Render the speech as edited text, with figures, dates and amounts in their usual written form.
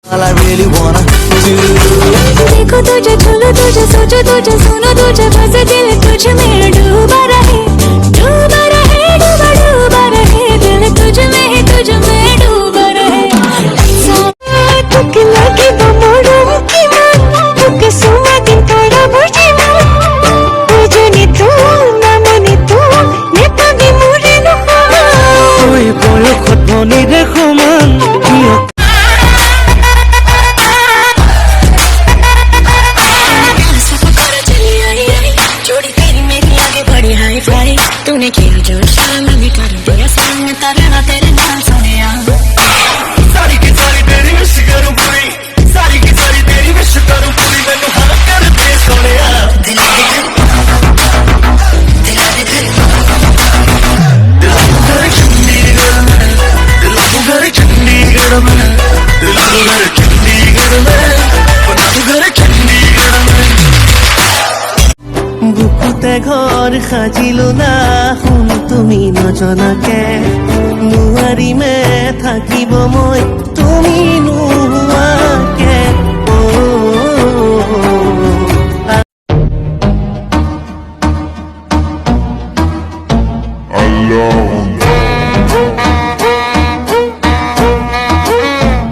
All I really wanna do. देखो तुझे, झूलो तुझे, सोचो तुझे, सुनो तुझे, बस दिल तुझ में डूबा रहे, डूबा रहे, डूबा डूबा रहे, दिल तुझ में डूबा रहे। तुक लगे वो मोड़म की मन, तुक सुमा दिन तोड़ा बुझे मन, तुझे नी तू ना मने तू, ने तभी मुरे न पा। ওই বয়সত মনিৰে সমান কিয় तूने किया जो शाम भी कर दिया सामने तरह तेरे नाम सुने सारी की सारी तेरी विश करूं पूरी, सारी की सारी तेरी विश करूं पूरी, मैनू हर कर दे सोनिया। दिल के घर चंडीगढ़ में, दिल को घर चंडीगढ़ में, दिल को घर चंडीगढ़ में, बना तू घर चंडीगढ़ में। বুকুতে ঘৰ সাজিলো না শুন তুমি নজনাকে নোৱাৰিমে থাকিব মই তুমি নোহোৱাকে Alone.